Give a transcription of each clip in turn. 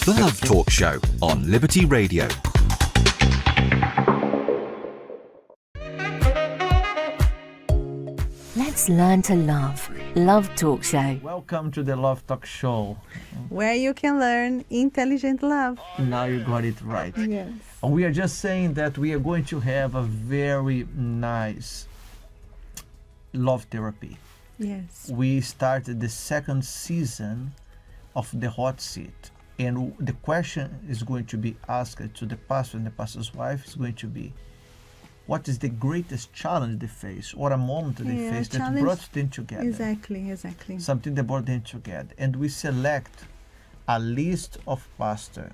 The Love Talk Show on Liberty Radio. Let's learn to love. Love Talk Show. Welcome to the Love Talk Show. Where you can learn intelligent love. Now you got it right. Yes. We are just saying that we are going to have a very nice love therapy. Yes. We started the second season of the hot seat, and the question is going to be asked to the pastor and the pastor's wife is going to be, what is the greatest challenge they face, or a moment they face that brought them together? Exactly. Something that brought them together. And we select a list of pastor.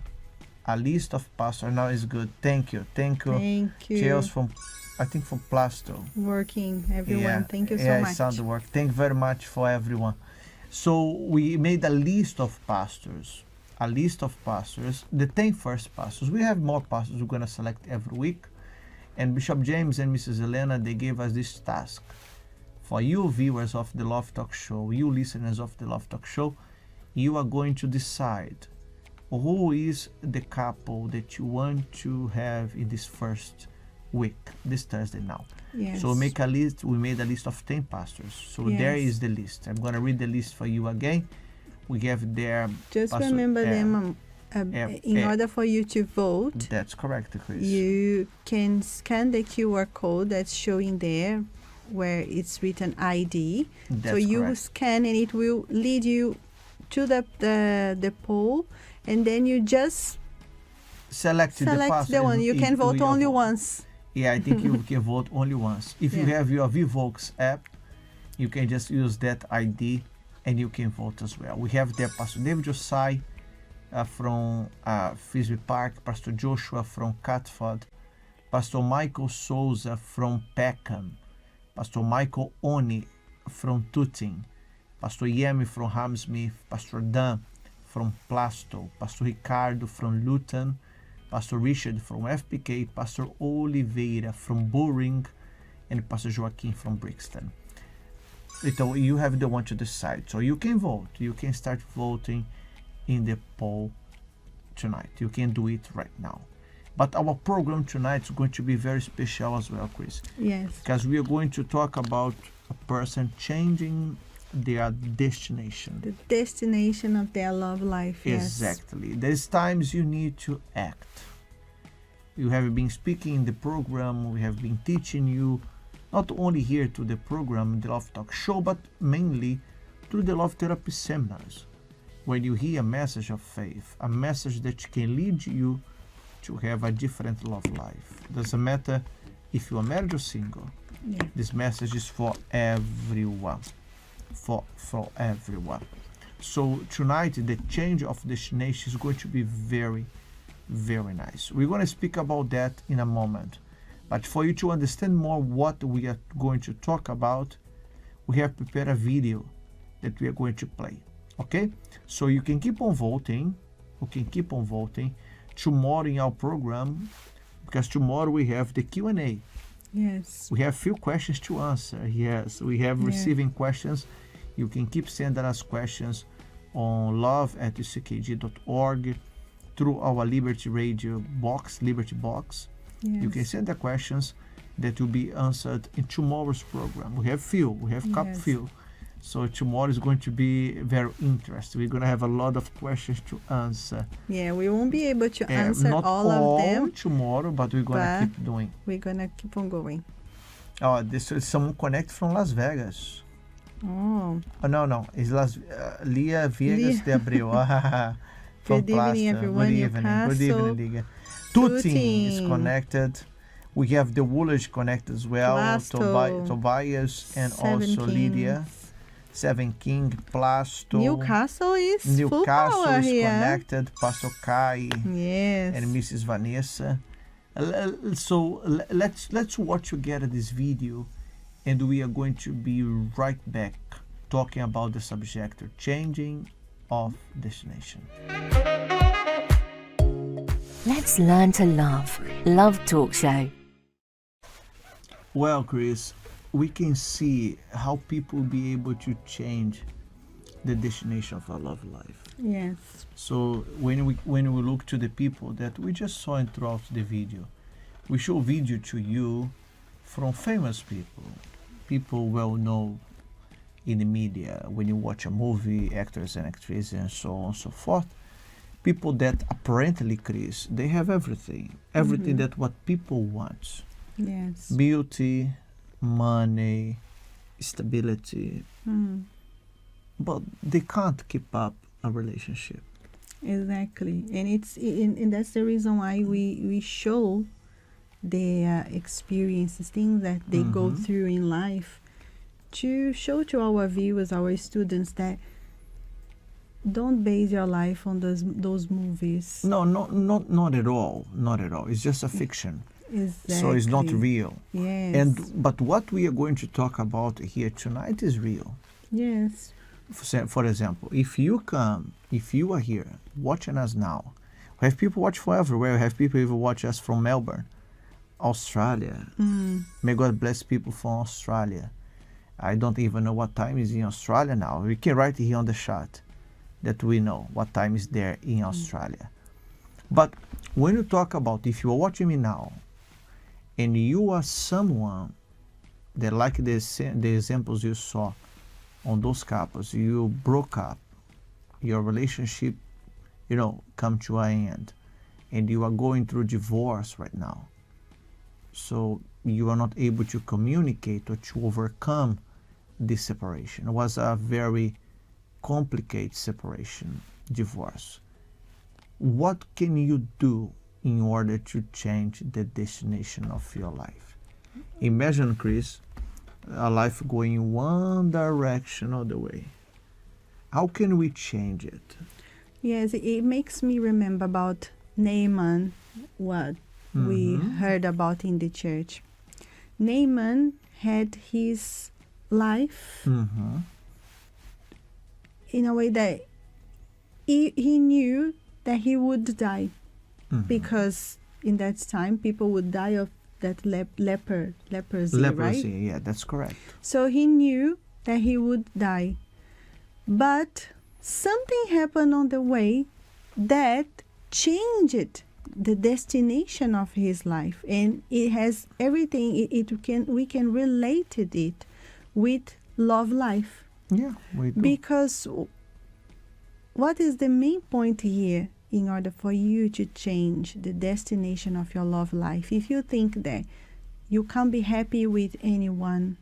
Now is good. Thank you. Cheers from, I think, from Plasto. Working, everyone. Thank you so much. Sound work. Thank you very much for everyone. So we made a list of pastors. The 10 first pastors. We have more pastors we're going to select every week. And Bishop James and Mrs. Elena, they gave us this task. For you viewers of the Love Talk Show, you listeners of the Love Talk Show, you are going to decide who is the couple that you want to have in this first week, this Thursday now. Yes. So we made a list of 10 pastors. So there is the list. I'm going to read the list for you again. We have there. Just remember them. In order for you to vote, that's correct, Chris. You can scan the QR code that's showing there where it's written ID. That's so you correct. Scan and it will lead you to the poll, and then you just select the one. You can vote only once. Yeah, I think you can vote only once. If you have your VVox app, you can just use that ID and you can vote as well. We have there Pastor David Josai from Fisby Park, Pastor Joshua from Catford, Pastor Michael Souza from Peckham, Pastor Michael Oni from Tooting, Pastor Yemi from Hammersmith, Pastor Dan from Plasto, Pastor Ricardo from Luton, Pastor Richard from FPK, Pastor Oliveira from Buring, and Pastor Joaquim from Brixton. So you have the one to decide. So you can vote. You can start voting in the poll tonight. You can do it right now. But our program tonight is going to be very special as well, Chris. Yes. Because we are going to talk about a person changing their destination. The destination of their love life. Yes. Exactly. There's times you need to act. You have been speaking in the program. We have been teaching you not only here to the program, the Love Talk Show, but mainly through the Love Therapy seminars. When you hear a message of faith, a message that can lead you to have a different love life. Doesn't matter if you are married or single. Yeah. This message is for everyone. For everyone. So tonight, the change of destination is going to be very, very nice. We're going to speak about that in a moment. But for you to understand more what we are going to talk about, we have prepared a video that we are going to play. Okay? So you can keep on voting. Tomorrow in our program, because tomorrow we have the Q&A. Yes. We have few questions to answer. Yes, we have receiving questions. You can keep sending us questions on love@uckg.org through our Liberty Radio box, Liberty Box. Yes. You can send the questions that will be answered in tomorrow's program. We have cup few. So tomorrow is going to be very interesting. We're going to have a lot of questions to answer. Yeah, we won't be able to answer all of them tomorrow, but we're going to keep doing. We're going to keep on going. Oh, this is someone connect from Las Vegas. Oh, no. It's Lia Viegas de Abreu. Good evening, everyone. Good evening, Liga. Tooting is connected. We have the Woolage connected as well. Tobias and also Lydia. Seven King, Plasto. Newcastle is full power here. Connected. Pastor Kai. Yes. And Mrs. Vanessa. So let's watch together this video, and we are going to be right back talking about the subject changing of destination. Let's learn to love. Love Talk Show. Well, Chris, we can see how people be able to change the destination of our love life. Yes. So when we look to the people that we just saw throughout the video, we show video to you from famous people well known in the media. When you watch a movie, actors and actresses and so on and so forth, people that apparently, Chris, they have everything that what people want: Yes. beauty, money, stability, but they can't keep up a relationship. Exactly, and that's the reason why we show their experiences, things that they go through in life, to show to our viewers, our students, that don't base your life on those movies. No, not at all. Not at all. It's just a fiction. Exactly. So it's not real. Yes. But what we are going to talk about here tonight is real. Yes. For example, if you are here watching us now, we have people watch from everywhere. We have people even watch us from Melbourne, Australia. May God bless people from Australia. I don't even know what time is in Australia now. We can write here on the chat that we know what time is there in Australia. But when you talk about, if you are watching me now and you are someone that, like the examples you saw on those couples, you broke up, your relationship, come to an end, and you are going through divorce right now. So you are not able to communicate or to overcome this separation. It was a very complicated separation, divorce. What can you do in order to change the destination of your life? Imagine, Chris, a life going in one direction all the way. How can we change it? Yes, it makes me remember about Naaman, what we heard about in the church. Naaman had his life in a way that he knew that he would die, because in that time people would die of that leprosy, right? Yeah, that's correct. So he knew that he would die. But something happened on the way that changed the destination of his life, and it has everything. We can relate it with love life. Yeah, we do. Because what is the main point here in order for you to change the destination of your love life? If you think that you can't be happy with anyone,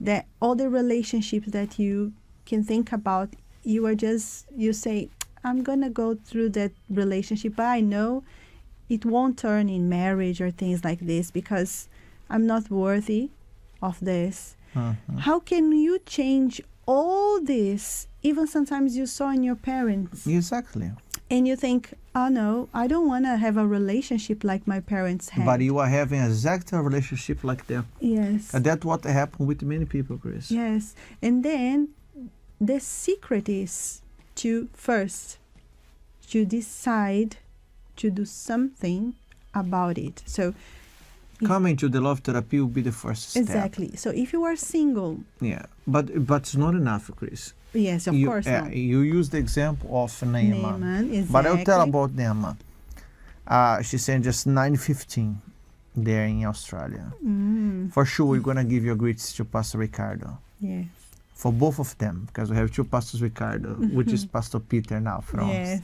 that all the relationships that you can think about, you say, I'm going to go through that relationship, but I know it won't turn in marriage or things like this because I'm not worthy of this. How can you change all this? Even sometimes you saw in your parents. Exactly. And you think, oh no, I don't want to have a relationship like my parents had. But you are having exactly a relationship like them. Yes. And that's what happened with many people, Chris. Yes. And then the secret is to decide to do something about it. So coming to the love therapy will be the first step. Exactly. So if you are single. Yeah, but it's not enough, Chris. Yes, of course not. You use the example of Naaman. Exactly. But I'll tell about Naaman. She's saying just 9:15 there in Australia. For sure, we're going to give your greets to Pastor Ricardo. Yes. For both of them, because we have two Pastors Ricardo, which is Pastor Peter now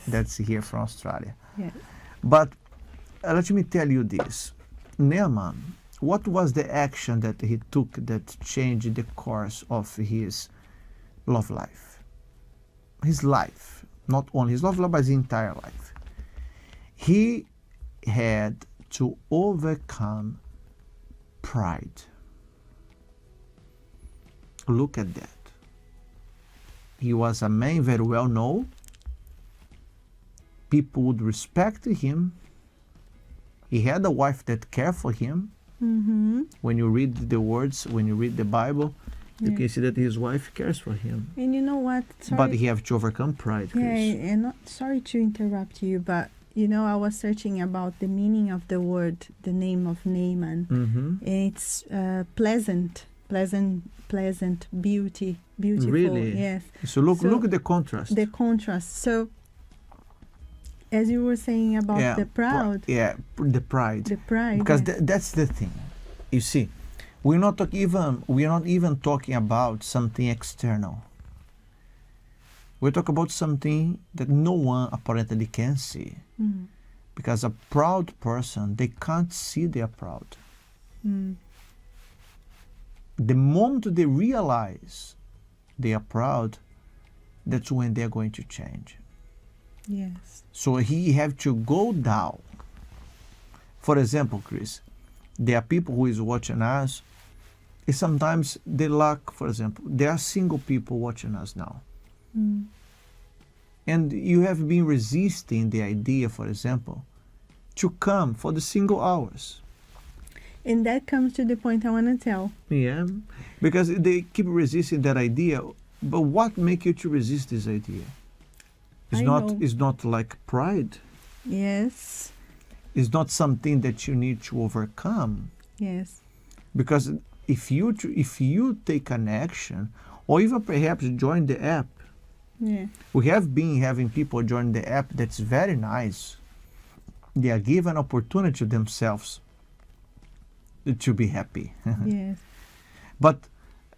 that's here from Australia. Yes. But let me tell you this. Naaman, what was the action that he took that changed the course of his love life? His life, not only his love life, but his entire life. He had to overcome pride. Look at that. He was a man very well known. People would respect him. He had a wife that cared for him. When you read the words, when you read the Bible, you can see that his wife cares for him. And you know what? But he have to overcome pride, Chris. Yeah, and sorry to interrupt you, but I was searching about the meaning of the word, the name of Naaman. And it's pleasant pleasant, beautiful. Really? Yes. So look So at the contrast. the contrast. So, as you were saying about the proud, the pride. the pride. Because yes. that's the thing. You see, we're not even talking about something external. We talk about something that no one apparently can see. Mm. Because a proud person, they can't see they're proud. Mm. The moment they realize they are proud, that's when they're going to change. Yes. So he have to go down. For example, Chris, there are people who is watching us, and sometimes they lack, for example, there are single people watching us now. Mm. And you have been resisting the idea, for example, to come for the single hours. And that comes to the point I want to tell. Yeah, because they keep resisting that idea. But what make you to resist this idea? I know. It's not like pride. Yes. It's not something that you need to overcome. Yes. Because if you take an action, or even perhaps join the app, Yeah. we have been having people join the app. That's very nice. They are given opportunity to themselves to be happy. Yes. But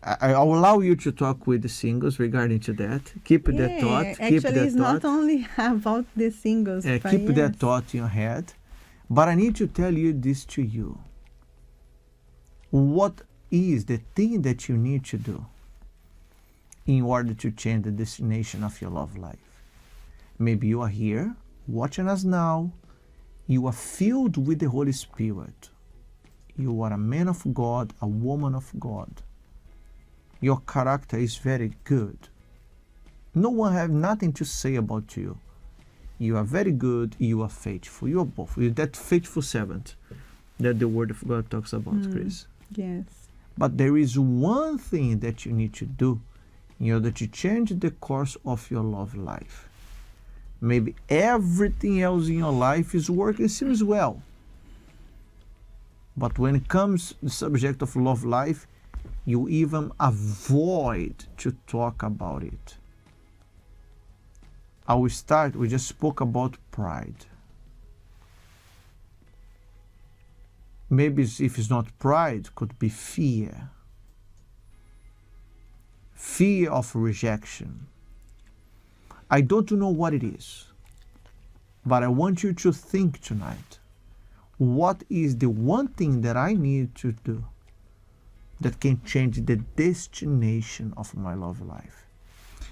I'll allow you to talk with the singles regarding to that. Keep that thought. Actually, Keep that it's not thought. only about the singles. but Keep that yes. thought in your head. But I need to tell you this to you. What is the thing that you need to do in order to change the destination of your love life? Maybe you are here watching us now. You are filled with the Holy Spirit. You are a man of God, a woman of God. Your character is very good. No one have nothing to say about you. You are very good. You are faithful. You are both. You're that faithful servant that the Word of God talks about, Chris. Yes. But there is one thing that you need to do in order to change the course of your love life. Maybe everything else in your life is working, seems well. But when it comes to the subject of love life, you even avoid to talk about it. I will start, we just spoke about pride. Maybe if it's not pride, could be fear. Fear of rejection. I don't know what it is, but I want you to think tonight. What is the one thing that I need to do that can change the destination of my love life?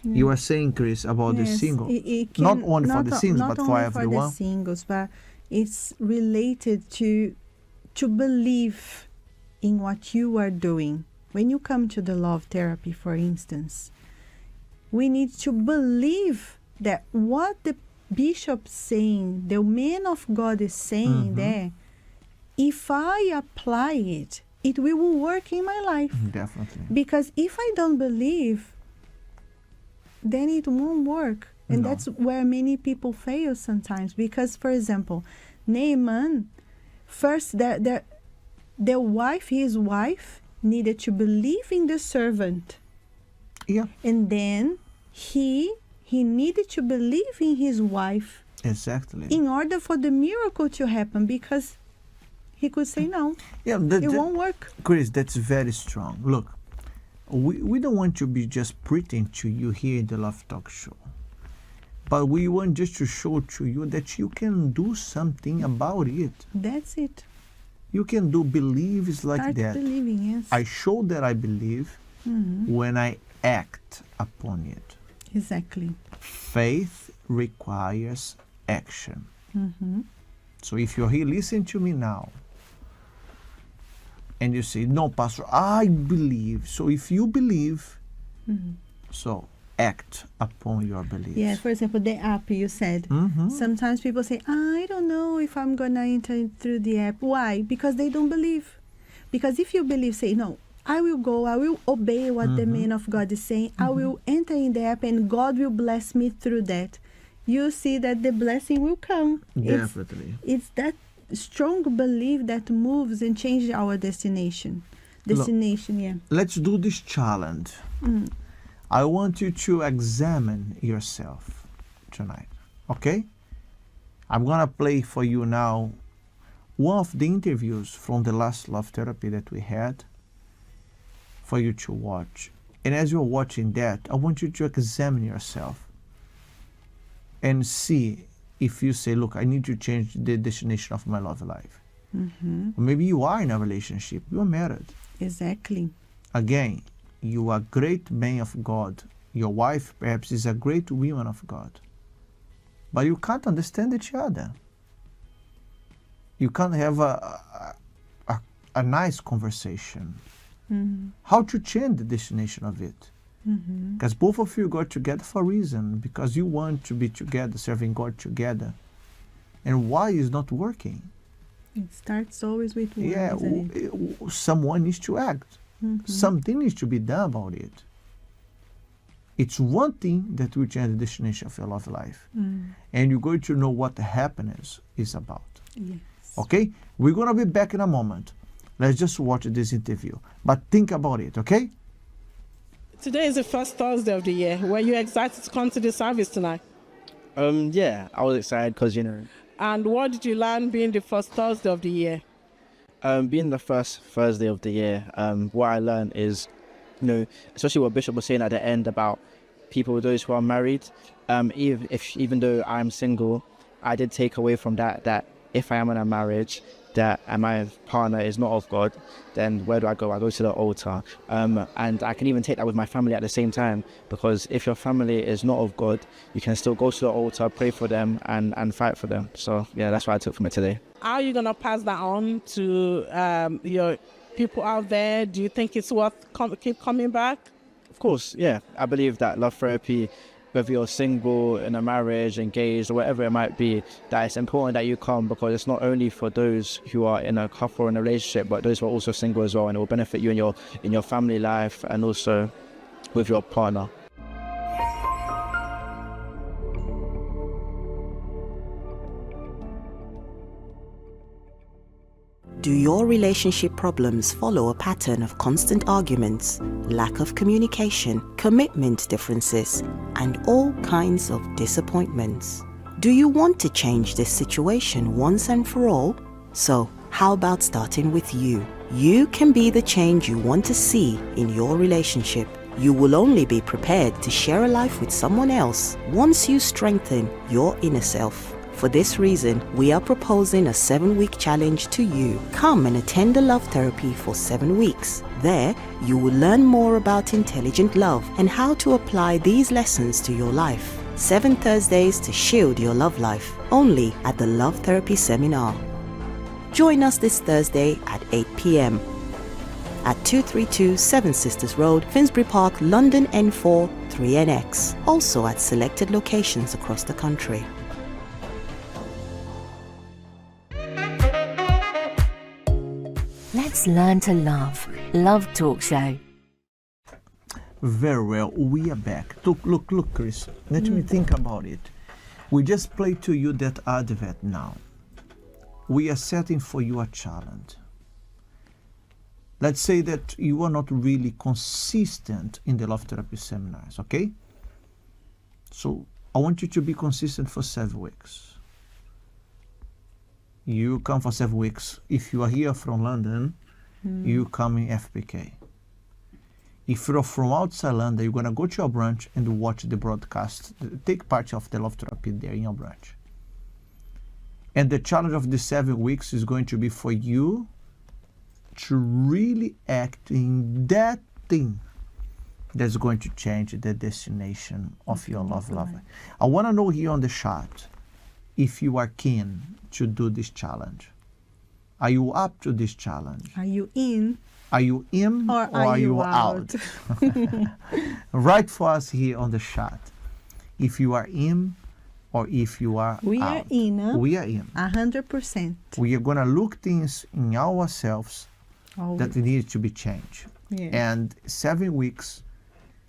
You are saying, Chris, about the Yes, single. it Not can- only for the singles, not but only for everyone. the singles, but it's related to believe in what you are doing. When you come to the love therapy, for instance, we need to believe that what the bishop's saying, the man of God is saying there, if I apply it, it will work in my life. Definitely. Because if I don't believe, then it won't work. And No. that's where many people fail sometimes. Because, for example, Naaman, first, his wife, needed to believe in the servant. Yeah, And then he needed to believe in his wife exactly. in order for the miracle to happen, because he could say no, Yeah, it won't work. Chris, that's very strong. Look, we don't want to be just pretending to you here in the Love Talk Show. But we want just to show to you that you can do something about it. That's it. You can do believes like Start that. believing, yes. I show that I believe when I act upon it. Exactly. Faith requires action. Mm-hmm. So if you're here, listen to me now. And you say, no, Pastor, I believe. So if you believe, so act upon your beliefs. Yeah, for example, the app you said. Sometimes people say, I don't know if I'm going to enter through the app. Why? Because they don't believe. Because if you believe, say, no, I will go, I will obey what the man of God is saying. I will enter in the app and God will bless me through that. You see that the blessing will come. Definitely. It's that strong belief that moves and changes our destination. destination. Yeah. Let's do this challenge. I want you to examine yourself tonight, okay? I'm gonna play for you now one of the interviews from the last love therapy that we had for you to watch. And as you're watching that, I want you to examine yourself and see if you say, look, I need to change the destination of my love life. Or maybe you are in a relationship, you're married. Exactly. Again, you are a great man of God. Your wife perhaps is a great woman of God. But you can't understand each other. You can't have a nice conversation. How to change the destination of it? Because both of you got together for a reason, because you want to be together, serving God together. And why is not working? It starts always with one. Yeah, Isn't it? someone needs to act. Something needs to be done about it. It's one thing that will change the destination of your love life. And you're going to know what the happiness is about. Yes. Okay? We're going to be back in a moment. Let's just watch this interview. But think about it, okay? Today is the first Thursday of the year. Were you excited to come to the service tonight? Yeah, I was excited because, And what did you learn being the first Thursday of the year? being the first Thursday of the year, what I learned is, especially what Bishop was saying at the end about people, those who are married, even though I'm single, I did take away from that if I am in a marriage, and my partner is not of God, then where do I go? I go to the altar. And I can even take that with my family at the same time, because if your family is not of God, you can still go to the altar, pray for them, and fight for them. So, yeah, that's what I took from it today. How are you going to pass that on to your people out there? Do you think it's worth keep coming back? Of course, yeah. I believe that love therapy, whether you're single, in a marriage, engaged, or whatever it might be, that it's important that you come, because it's not only for those who are in a couple or in a relationship, but those who are also single as well, and it will benefit you in your family life and also with your partner. Do your relationship problems follow a pattern of constant arguments, lack of communication, commitment differences, and all kinds of disappointments? Do you want to change this situation once and for all? So, how about starting with you? You can be the change you want to see in your relationship. You will only be prepared to share a life with someone else once you strengthen your inner self. For this reason, we are proposing a 7-week challenge to you. Come and attend the love therapy for 7 weeks. There, you will learn more about intelligent love and how to apply these lessons to your life. 7 Thursdays to shield your love life, only at the Love Therapy Seminar. Join us this Thursday at 8 p.m. at 232 Seven Sisters Road, Finsbury Park, London N4 3NX. Also at selected locations across the country. Let's learn to love. Love Talk Show. Very well, we are back. Look, Chris. Let me think about it. We just played to you that advert now. We are setting for you a challenge. Let's say that you are not really consistent in the love therapy seminars, okay? So I want you to be consistent for 7 weeks. You come for 7 weeks. If you are here from London, you come in FPK. If you're from outside London, you're going to go to your branch and watch the broadcast. Take part of the love therapy there in your branch. And the challenge of the 7 weeks is going to be for you to really act in that thing that's going to change the destination of your love life. I want to know here on the chat if you are keen to do this challenge. Are you up to this challenge? Are you in? Are you in Or or are you out? Write for us here on the chat if you are in or if you are We out. are in, huh? We are in. 100%. We are going to look things in ourselves Oh, that need to be changed. yeah. And 7 weeks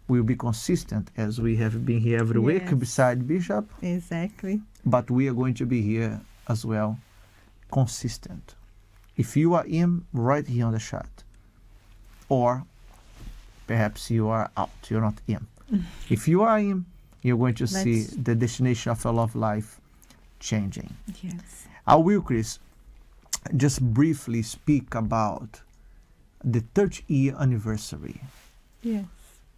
will be consistent, as we have been here every week Yes. beside Bishop, Exactly. but we are going to be here as well, consistent. If you are in, right here on the chat. or perhaps you are out, you're not in. If you are in, you're going to see Let's- the destination of your love life changing. Yes. I will, Chris, just briefly speak about the 30-year anniversary. Yes.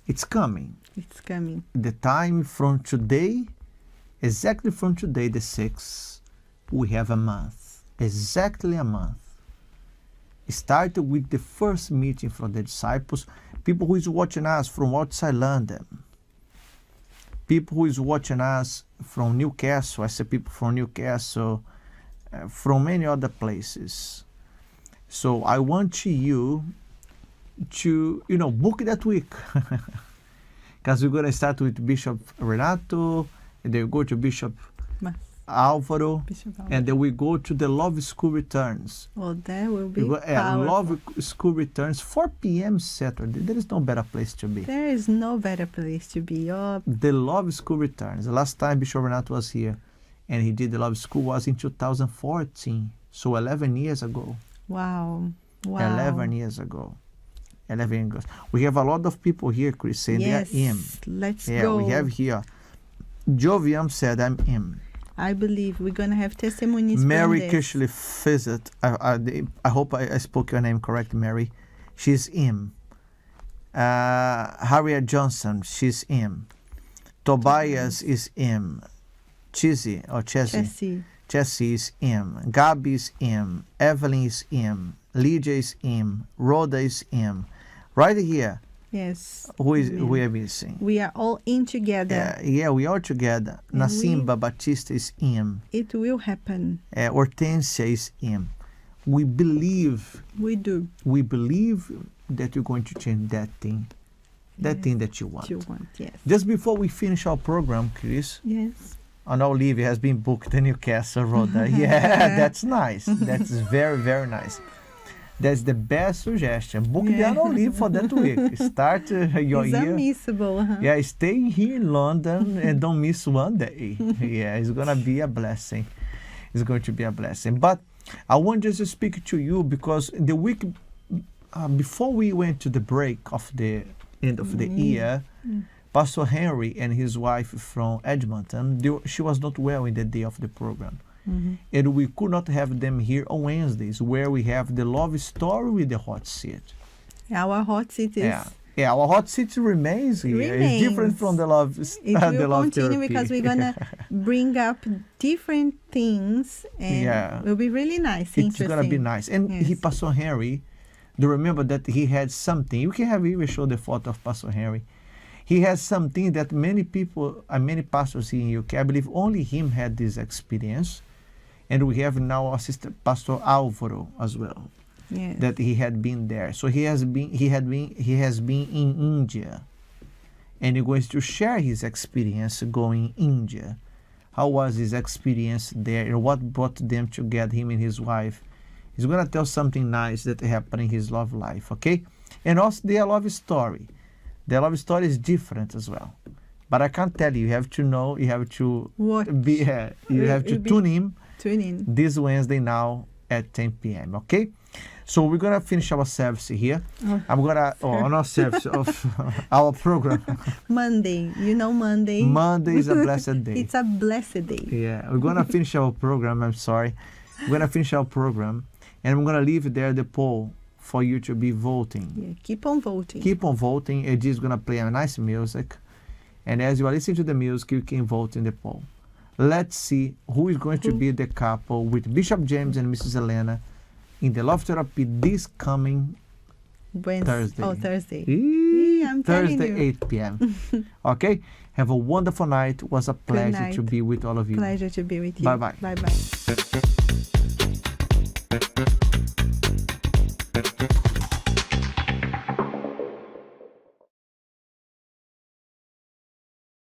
It's coming. It's coming. The time from today, exactly from today, the 6th, we have a month. Exactly a month. It started with the first meeting from the disciples. People who is watching us from outside London. People who is watching us from Newcastle. I say people from Newcastle, from many other places. So I want you to, book that week. Because we're going to start with Bishop Renato, and then we go to Bishop Mas- Álvaro, Bishop Álvaro. and then we go to the Love School Returns. Oh, that will be Love powerful. School Returns, 4 p.m. Saturday. There is no better place to be. There is no better place to be. Oh, The Love School Returns. The last time Bishop Renato was here and he did the Love School was in 2014. So 11 years ago. wow. Wow. 11 years ago. 11 years ago. We have a lot of people here, Chris, saying Yes. they are in. Let's Yeah, go. we have here. Joviam said, I'm in. I believe we're going to have testimonies Mary from this. Kishley visit. I hope I spoke your name correct, Mary. She's in. Harriet Johnson, she's in. Tobias is in. Chessie Jesse. is in. Gabi is in. Evelyn is in. Lydia is in. Rhoda is in. Right here, Yes. who Amen. we are missing? We are all in together. Yeah, we are together. And Nassimba Batista is in. It will happen. Hortensia is in. We believe We do. that you're going to change that thing. That Yes. thing that you want. You want, yes. Just before we finish our program, Chris, Yes. and Olivia has been booked in Newcastle, Rhoda. Yeah, that's nice. That's very, very nice. That's the best suggestion. Book the Yeah. Anna Olivia for that week. Start your It's year. unmissable. Huh? Yeah, stay here in London and don't miss one day. Yeah, it's going to be a blessing. It's going to be a blessing. But I want just to speak to you because the week before we went to the break of the end of the year, Pastor Henry and his wife from Edmonton, she was not well in the day of the program. And we could not have them here on Wednesdays where we have the love story with the hot seat. Our hot seat is. Yeah, our hot seat remains here. It's different Remains. from the love It the will love continue therapy. because we're gonna bring up different things and Yeah. it will be really nice. It's interesting. gonna be nice. And he, Yes. Pastor Henry, do remember that he had something. You can have even show the photo of Pastor Henry. He has something that many people, many pastors here in UK, I believe only him had this experience. And we have now our sister Pastor Álvaro as well, Yes. that he had been there. So he has been in India, and he's going to share his experience going India. How was his experience there, and what brought them together, him and his wife? He's going to tell something nice that happened in his love life, okay? And also their love story. Their love story is different as well. But I can't tell you. You have to know. You have to Watch. be. You have to tune in Tune in. this Wednesday now at 10 p.m. Okay? So we're gonna finish our service here. I'm gonna not service of our program. Monday. Monday. Monday is a blessed day. It's a blessed day. Yeah, we're gonna finish our program. I'm sorry. We're gonna finish our program, and I'm gonna leave there the poll for you to be voting. Yeah, keep on voting. Keep on voting. Ed is gonna play a nice music, and as you are listening to the music, you can vote in the poll. Let's see who is going to be the couple with Bishop James and Mrs. Elena in the Love Therapy this coming Thursday. Oh, Thursday. I'm Thursday, telling you. 8 p.m. Okay? Have a wonderful night. It was a pleasure night. to be with all of you. Pleasure to be with you. Bye-bye. Bye-bye.